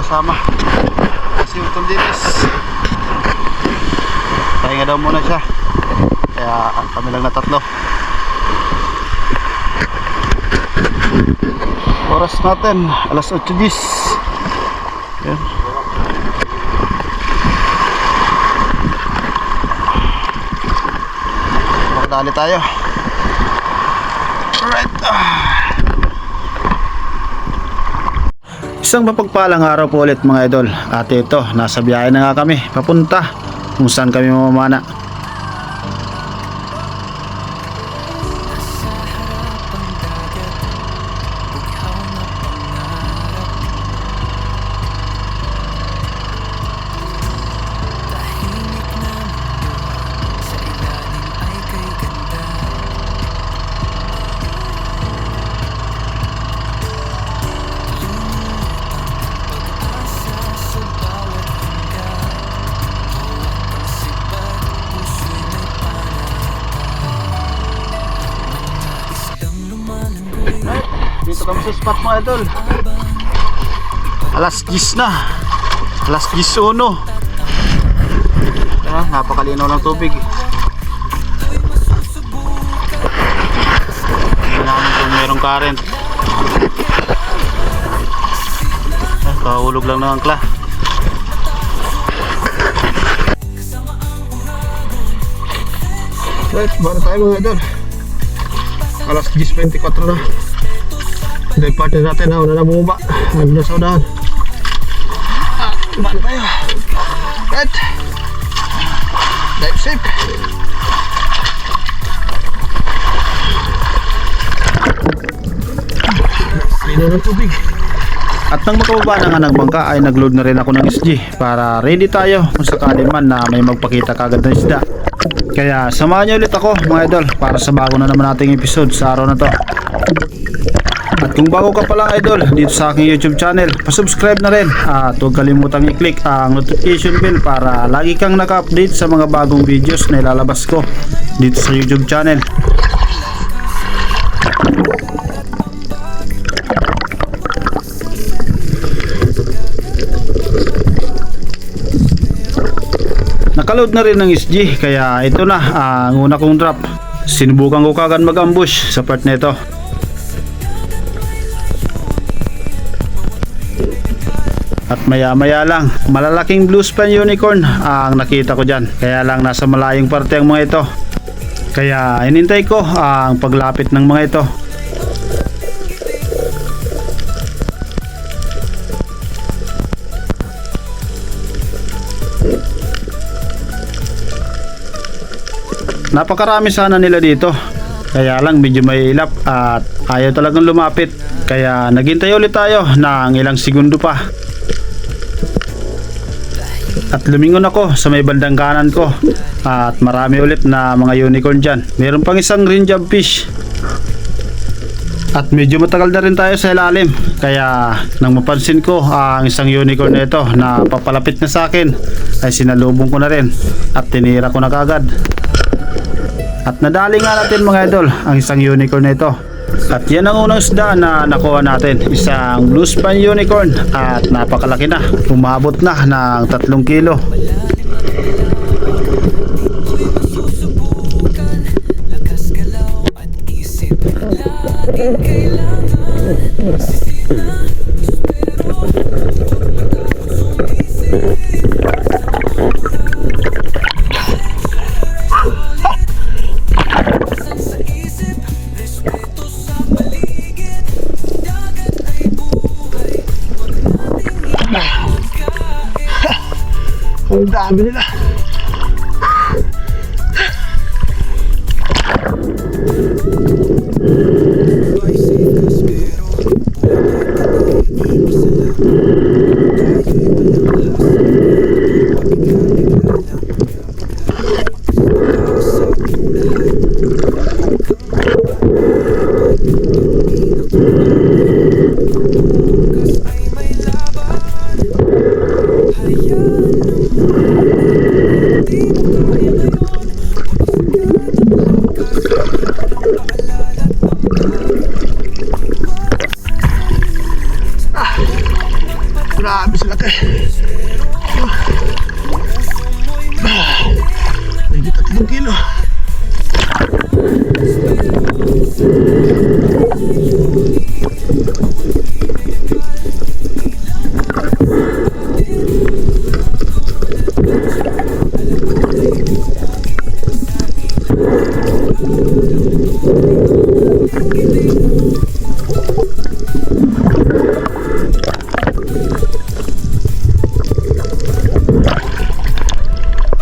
kasama. Kasi utol dinis, pahinga daw muna siya, kaya kami lang na tatlo. Oras natin alas 8:10. Yan. Makadali tayo. Alright. Isang mapagpalang araw po ulit mga idol. At ito, nasa biyahe na nga kami papunta kung saan kami mamamana. Dito kami sa spot mga idol. Alas 10 na. Alas 10:01. Napakalinaw ng tubig. Tingnan namin kung merong current. Kahulog lang ng angkla. Right, bago tayo mga idol. Alas 10:24 na. Dive partner natin na una na bumaba. Nagda sa unahan. Bala tayo. Right. Dive safe. Lino ng tubig. At nang makababa na nga ng bangka ay nagload na rin ako ng SG para ready tayo kung sakali man na may magpakita kagad ng isda. Kaya samahan niyo ulit ako mga idol para sa bago na naman nating episode sa araw na to. At kung bago ka pa lang idol dito sa aking YouTube channel, pasubscribe na rin at huwag kalimutang i-click ang notification bell para lagi kang naka-update sa mga bagong videos na ilalabas ko dito sa YouTube channel. Nakaload na rin ng SG kaya ito na ang una kong drop. Sinubukan ko kagad mag-ambush sa part na ito. At maya maya lang, malalaking blue span unicorn ang nakita ko dyan. Kaya lang nasa malayong parte ang mga ito. Kaya inintay ko ang paglapit ng mga ito. Napakarami sana nila dito. Kaya lang medyo may ilap at ayaw talagang lumapit. Kaya naghintay ulit tayo ng ilang segundo pa. At lumingon ako sa may bandang kanan ko. At marami ulit na mga unicorn dyan. Meron pang isang green job fish. At medyo matagal na rin tayo sa ilalim. Kaya nang mapansin ko ang isang unicorn na ito na papalapit na sa akin, ay sinalubong ko na rin. At tinira ko na kagad. At nadali nga natin mga idol ang isang unicorn na ito. At yan ang unang isda na nakuha natin. Isang blue span unicorn. At napakalaki na. Umabot na ng 3 kilo. Ang dami nila. Mas laki. Hindi 3 kilo.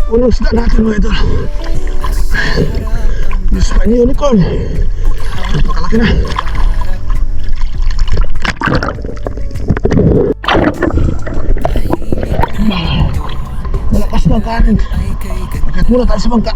Unang isda natin mga idol. Spiny unicorn. Napakalaki na. Malakas na ang kanin. Agad muna tayo sa bangka.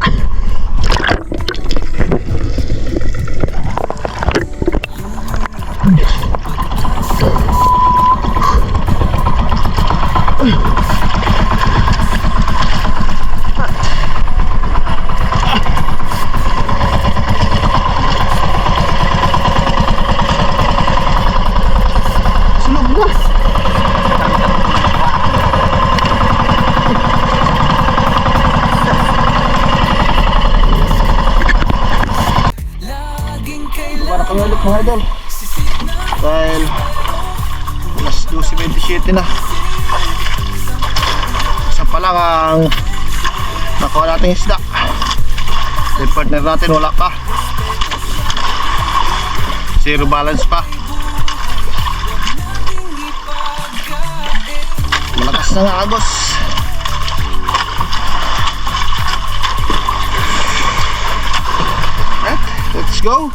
Para kami ulit mga idol. Dahil alas 12:27 na. Isa pa lang ang nakuha natin isda. Yung partner natin wala pa. Zero balance pa. Malakas na nga agos. Let's go.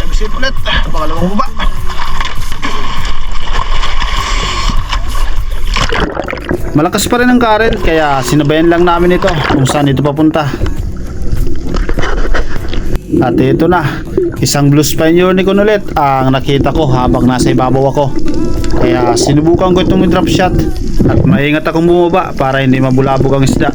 MC ulit. Pangalawang baba. Malakas pa rin ang current kaya sinabayan lang namin ito kung saan ito papunta. At ito na, isang blue spine unicorn ulit ang nakita ko habang nasa ibabaw ako. Kaya sinubukan ko itong drop shot at maingat akong bumaba para hindi mabulabog ang isda.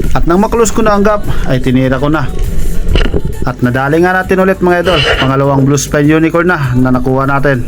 At nang maklose ko na ang gap ay tinira ko na. At nadali nga natin ulit mga idol. Pangalawang blue spine unicorn na nakuha natin.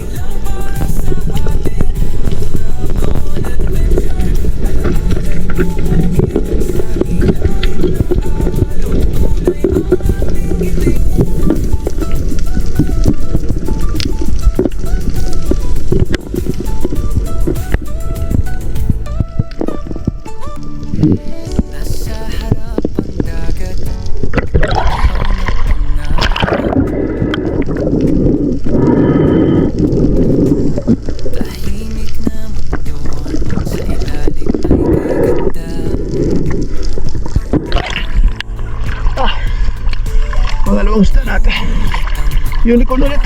Pangalawang isda natin. Unicorn ulit.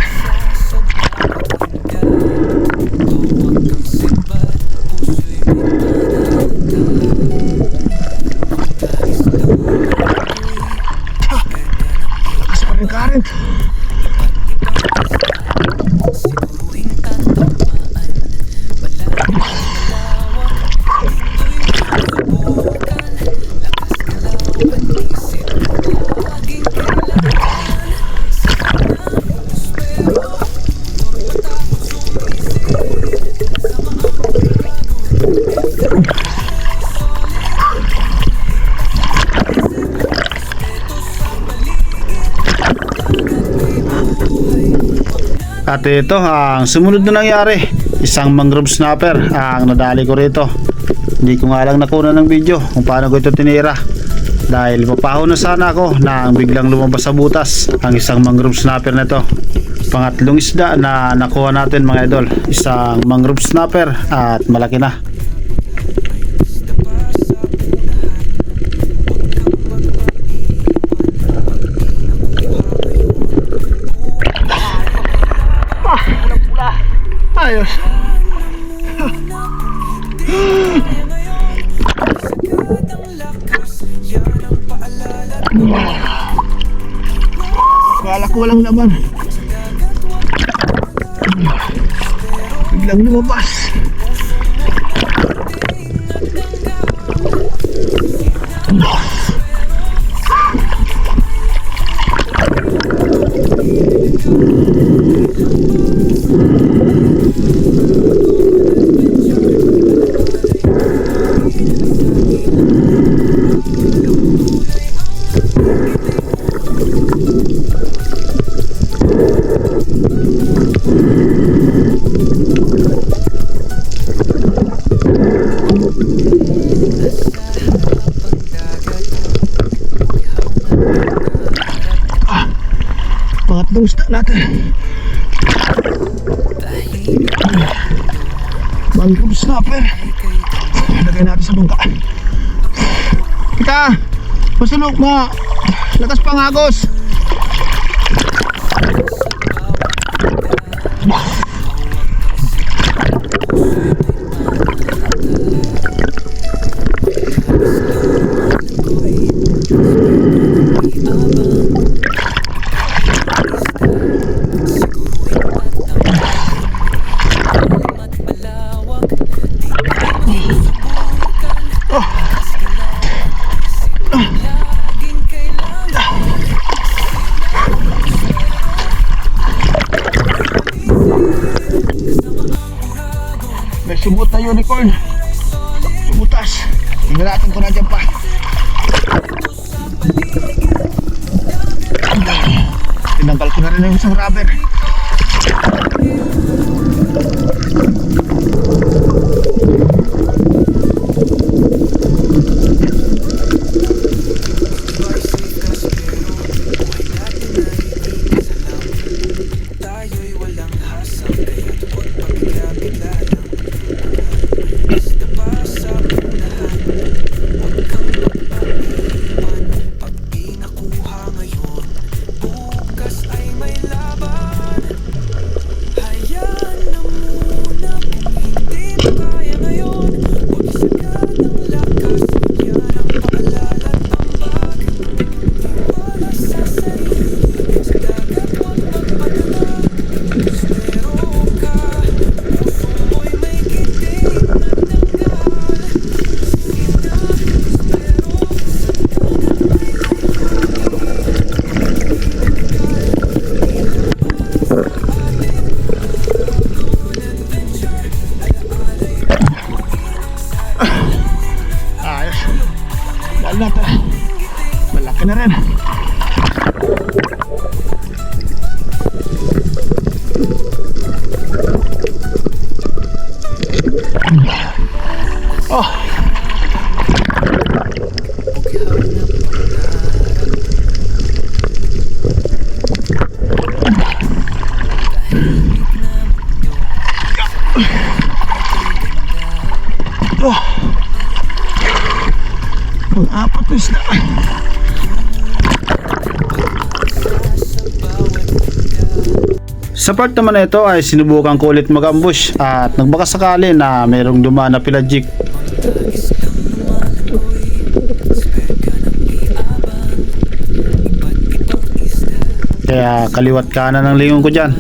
Lakas pa rin current. At ito ang sumunod na nangyari. Isang mangrove snapper ang nadali ko rito. Hindi ko nga lang nakuna ng video kung paano ko ito tinira. Dahil papaho na sana ako nang biglang lumabas sa butas ang isang mangrove snapper na ito. Pangatlong isda na nakuha natin mga idol. Isang mangrove snapper at malaki na. Ayos. Kala ko walang laman. Biglang lumabas. natin. Mangrove snapper. Lagay natin sa bangka. Kita, pasulok na. Lakas pangagos. May subot na unicorn. Subutas. Tingnan natin kung nandiyan pa. Tinanggal ko na rin yung isang rubber. Malaki na rin. Oh. Oh. Pang-apat na isda. Sa part naman na ito ay sinubukan ko ulit mag-ambush at nagbaka sakali na mayroong dumaan na pelagic. Kaya kaliwat kanan ang lingon ko dyan.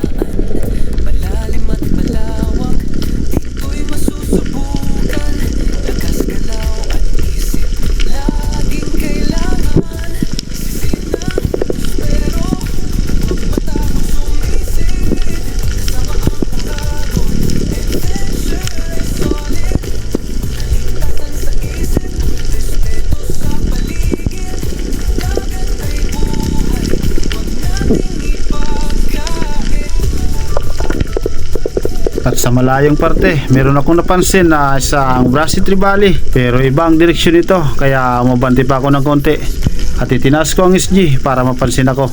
At sa malayong parte, meron akong napansin na isang Brassy Trevally, pero ibang direksyon ito, kaya mabanti pa ako ng konti at itinaas ko ang SG para mapansin ako.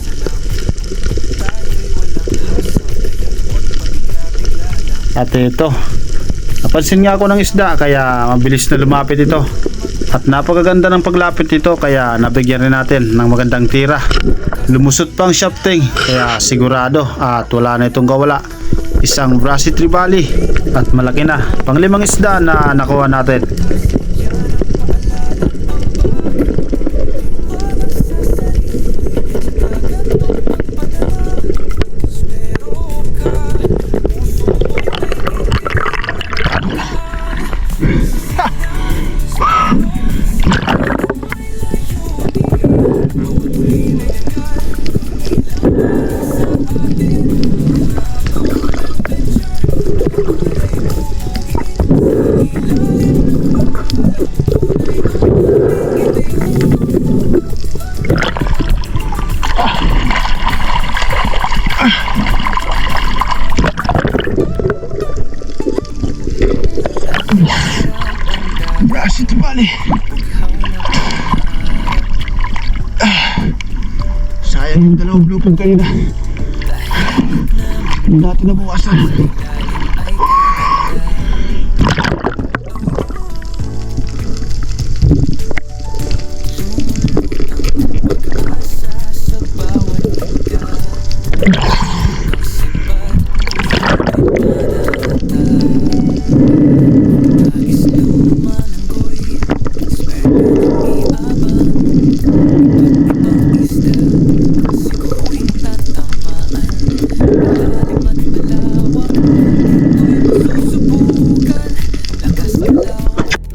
At ito, napansin nga ako ng isda, kaya mabilis na lumapit ito. At napakaganda ng paglapit nito, kaya nabigyan rin natin ng magandang tira. Lumusot pang shafting, kaya sigurado at wala na itong kawala. Isang Brassy Trevally at malaki na, panglimang isda na nakuha natin. Brassy Trevally. Sayang yung dalawang blue pin kanina. Hindi natin nabuwasan.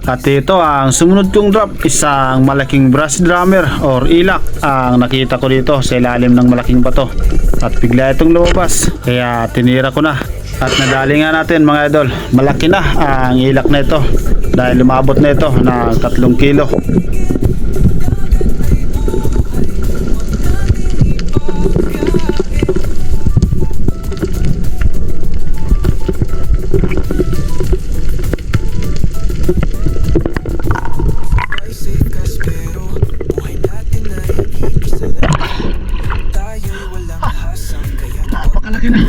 At ito ang sumunod kong drop, isang malaking brass drummer or ilak ang nakita ko dito sa ilalim ng malaking bato. At bigla itong lumabas, kaya tinira ko na. At nadali nga natin mga idol, malaki na ang ilak na ito dahil lumabot na ito ng 3 kilo. Napakalaki na.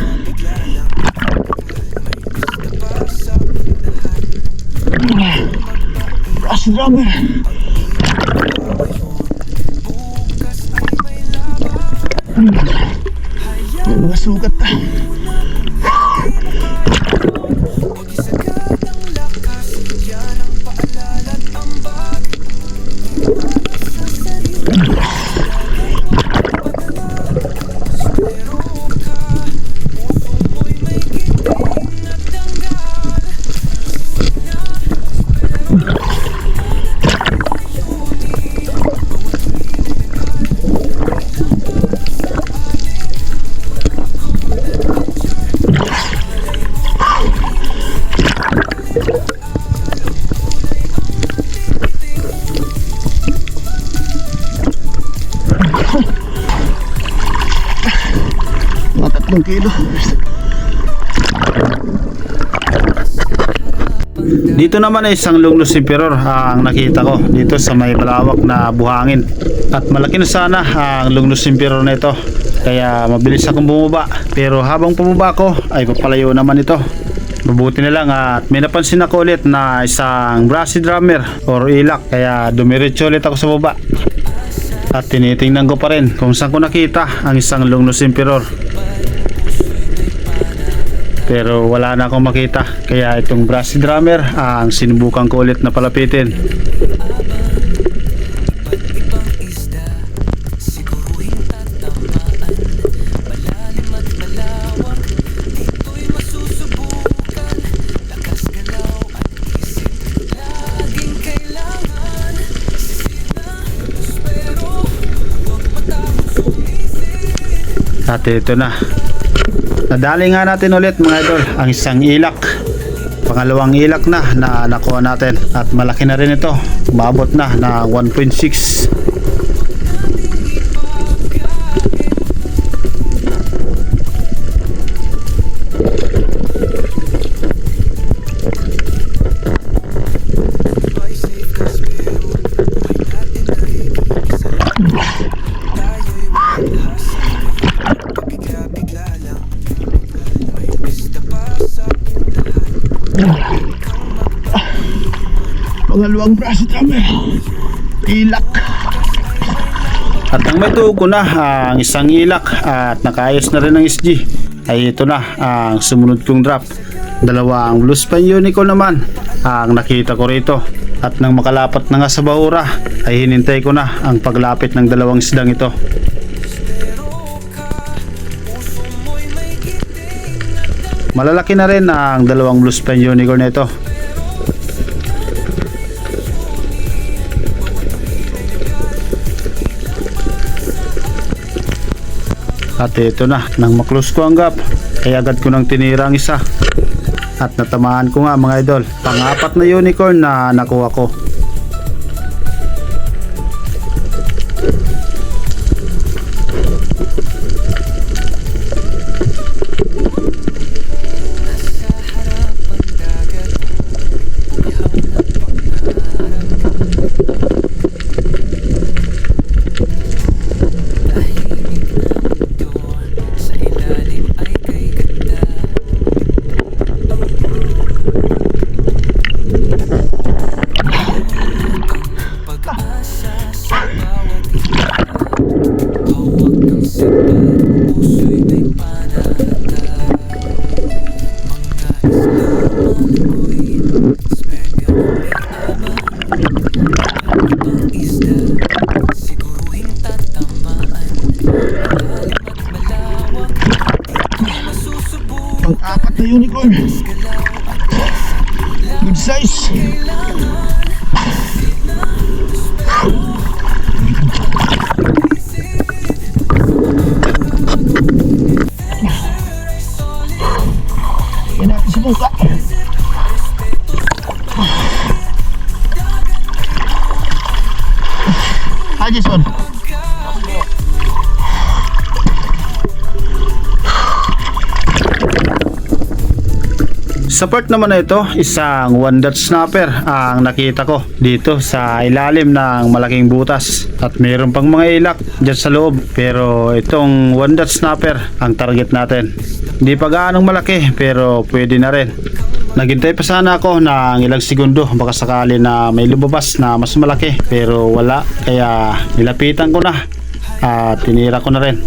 Brass drummer. May mga sugat na. Mga 3 kilo. Dito naman ay isang Longlus Emperor ang nakita ko dito sa may malawak na buhangin. At malaki na sana ang Longlus Emperor na ito, kaya mabilis akong bumaba. Pero habang pumaba ko ay papalayo naman ito. Mabuti na lang at may napansin ako ulit na isang brassy drummer or ilak, kaya dumiretso ulit ako sa baba. At tinitingnan ko pa rin kung saan ko nakita ang isang Longlus Emperor. Pero wala na akong makita, kaya itong brassy drummer ang sinubukan ko ulit na palapitin. At ito na, nadali nga natin ulit mga idol ang isang ilak. Pangalawang ilak na nakuha natin at malaki na rin ito, umabot na 1.6. Pangalawang brass drummer. Ilak. At ang may tugo na ang isang ilak at nakaayos na rin ang SG, ay ito na ang sumunod kong drop. Dalawang Blue Spine Unicorn naman ang nakita ko rito. At nang makalapat na nga sa bahura ay hinintay ko na ang paglapit ng dalawang isdang ito. Malalaki na rin ang dalawang Blue Spine Unicorn na ito. At ito na, nang maklose ko ang gap, ay agad ko nang tinira ang isa. At natamaan ko nga mga idol, pang-apat na unicorn na nakuha ko. na unicorn. Good size. Yan natin sa buka. Hi Jason. Sa part naman na ito, isang one dot snapper ang nakita ko dito sa ilalim ng malaking butas. At mayroon pang mga ilak dyan sa loob. Pero itong one dot snapper ang target natin. Hindi pa gaanong malaki pero pwede na rin. Naghintay pa sana ako ng ilang segundo baka sakali na may lumabas na mas malaki. Pero wala, kaya nilapitan ko na at tinira ko na rin.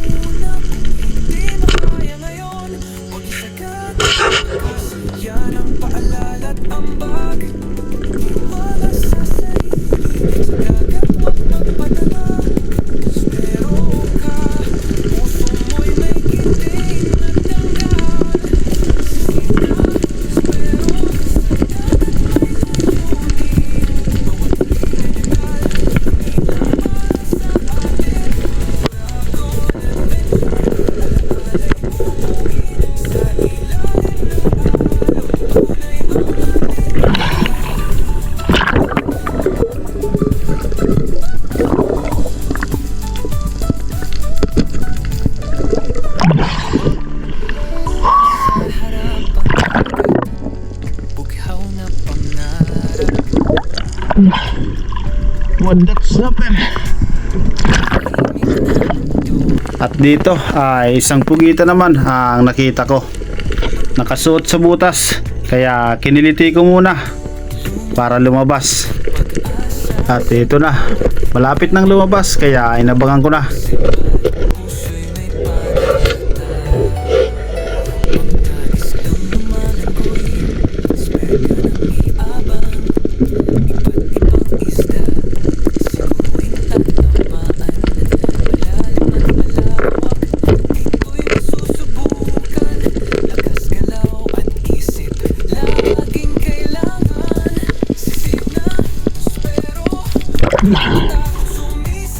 One dot snapper. At dito ay isang pugita naman ang nakita ko. Nakasuot sa butas, kaya kiniliti ko muna para lumabas. At ito na, malapit nang lumabas kaya inabangan ko na.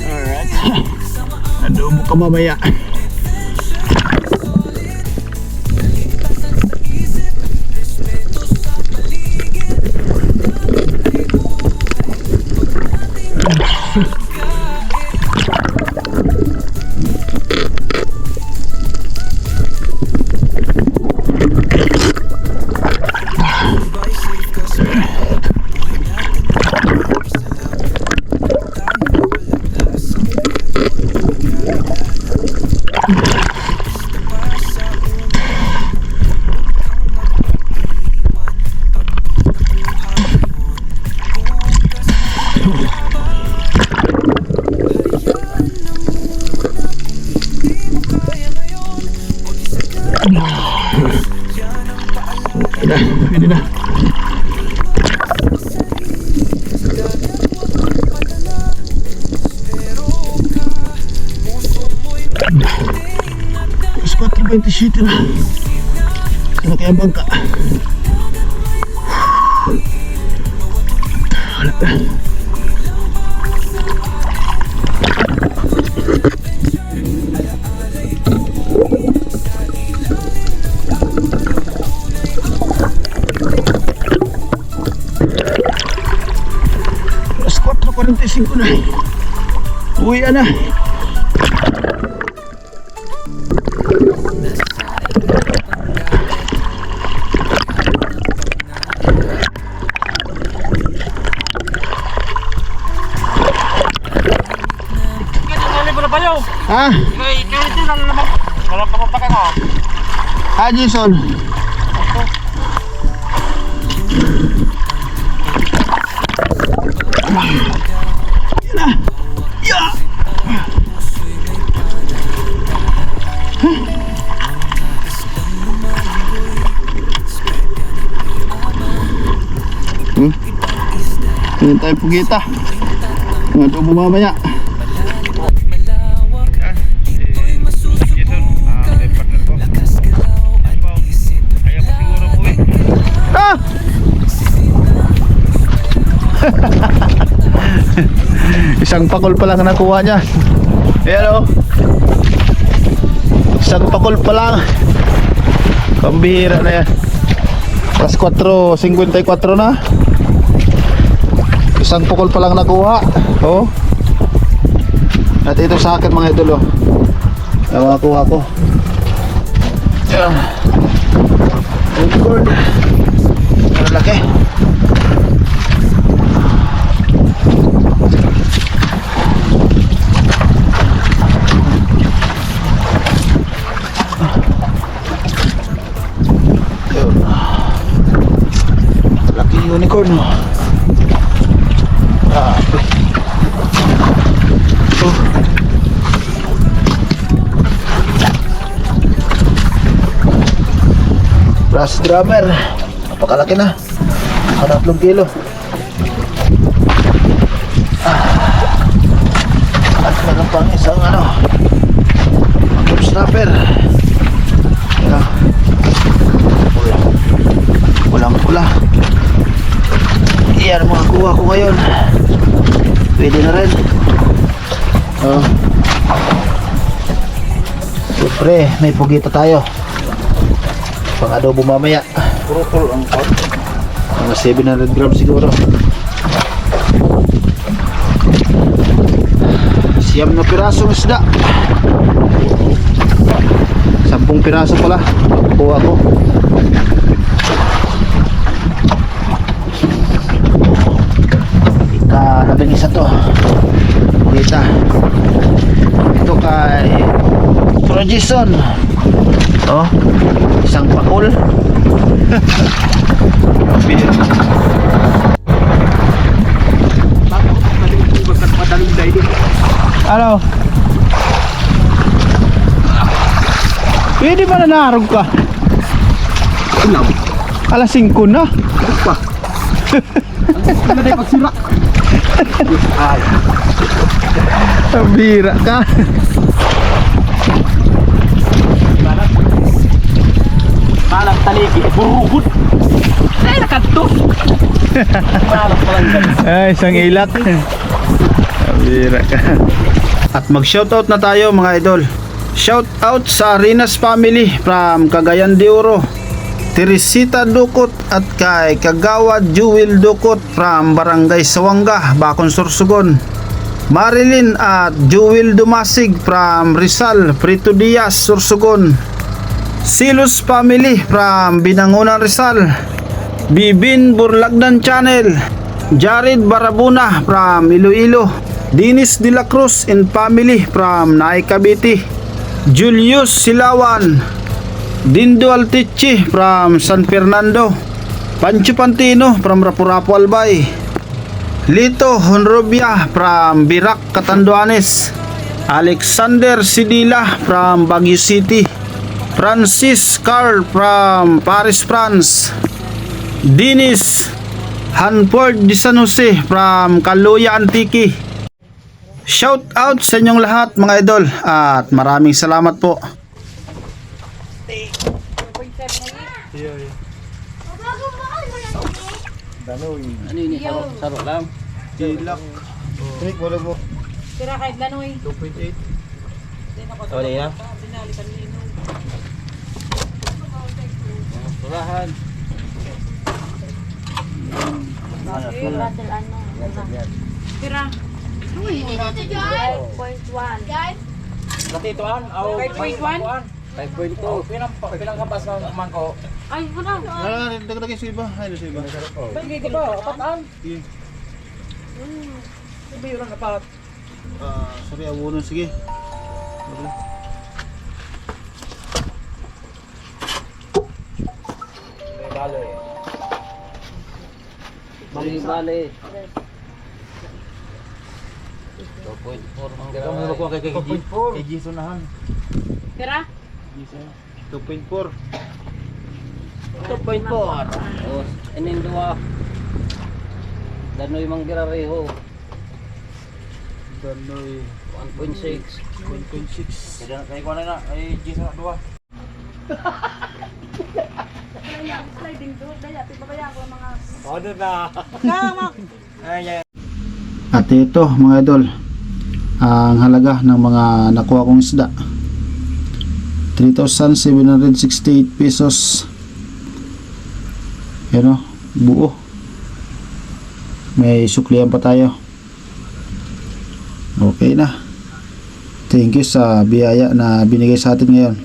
Alright. Adobo ka mamaya. Pwede na. Mas 4.27 na. Ano kaya bangka? Wala na. Mas 4.45 na. Uwi na. Ha? Ha, Jason? Yan na. Yeah. Ganyan tayo pugita. Mga tubo mamaya. Isang pakol pa lang nakuha niya. Ayan o. Isang pakol pa lang. Pambihira na yan. Plus 4.54 na. Isang pakol pa lang nakuha. Oh. At ito sa akin mga idol oh. Yung nakuha ko. Oh Lord. Ang laki. Laki unicorn mo. Grabe. Oh. Brass drummer. Napakalaki na. 3 kilo. At meron pang isang snapper. Ayan. Pulang pula. Iyan mga kuha ko ngayon. Pwede na rin. Oh. Siyempre, may pugita tayo. Pang adobo mamaya. Puro ang pot. Mga 700 grams siguro. Siyam na pirasong isda. 10 piraso pala. Kuha ko. Labing isa to. Kita. Ito kay Jason. Oh, isang pakul. Ano? Pwede ba na narog ka? Alas 5 na. Pa. Ano na pagsira? Ay. Bira ka. Malak taligi, burukod. Ay, nakatos. Malak palang ganun. Ay, isang ilak. Bira ka. At mag-shoutout na tayo mga idol. Shoutout sa Arenas family from Cagayan de Oro. Teresita Dukot at kay Kagawad Jewel Dukot from Barangay Sawanga, Bacon, Sorsogon. Marilyn at Jewel Dumasig from Rizal, Prito Diaz, Sorsogon. Silos family from Binangonan, Rizal. Bibin Burlagdan Channel. Jared Barabuna from Iloilo. Dinis de la Cruz and family from Naay Cavite. Julius Silawan. Dindo Altichi from San Fernando. Pancho Pantino from Rapu-Rapu Albay. Lito Honrobia from Birac, Catanduanes. Alexander Sidila from Baguio City. Francis Carl from Paris, France. Dennis Hanford de San Jose from Kaluya, Antique. Shout out sa inyong lahat mga idol at maraming salamat po. Ano yun? Saro lang. Tilak. Tinik mo lang mo. Tira kahit lanoy. 2.8. Wala yan. Turahan. Tira. 5.1. Guys. Latituan? 5.1? 5.2. Pilang kapas ng mangko? Ay, wala. Dagdag sa iba. Ay, sa iba. Hindi ko ba? Apatan? Sige. Sabi yun ang apat. Sorry, abuno. Sige. Bali. 2.4. Ang mo ko kay Jason nahan. Tira. 2.4. 2.4. Oh, inin dua. Danoy manggirareho. Danoy 1.6. 1.6. Kaya kay kuan na ay Jason na dua. Sliding door. Daya, pipabaya ko mga... Ano na? Kama. At ito mga idol, ang halaga ng mga nakuha kong isda, 3,768 pesos. Yan o, buo. May suklihan pa tayo. Okay na. Thank you sa biyaya na binigay sa atin ngayon.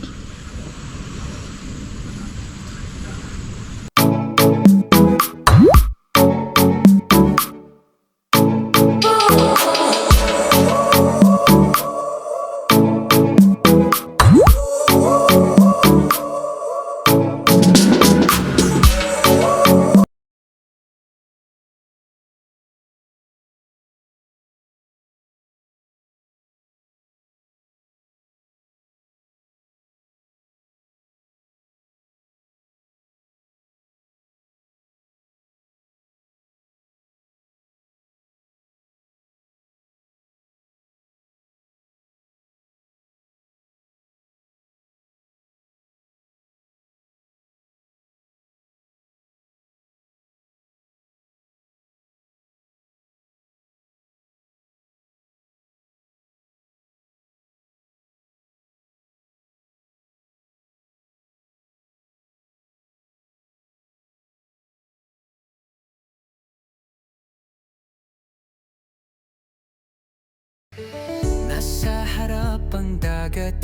Nasa harap ang dagat,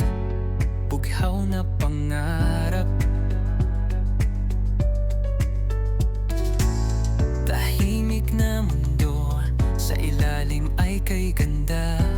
bughaw na pangarap. Tahimik na mundo, sa ilalim ay kay ganda.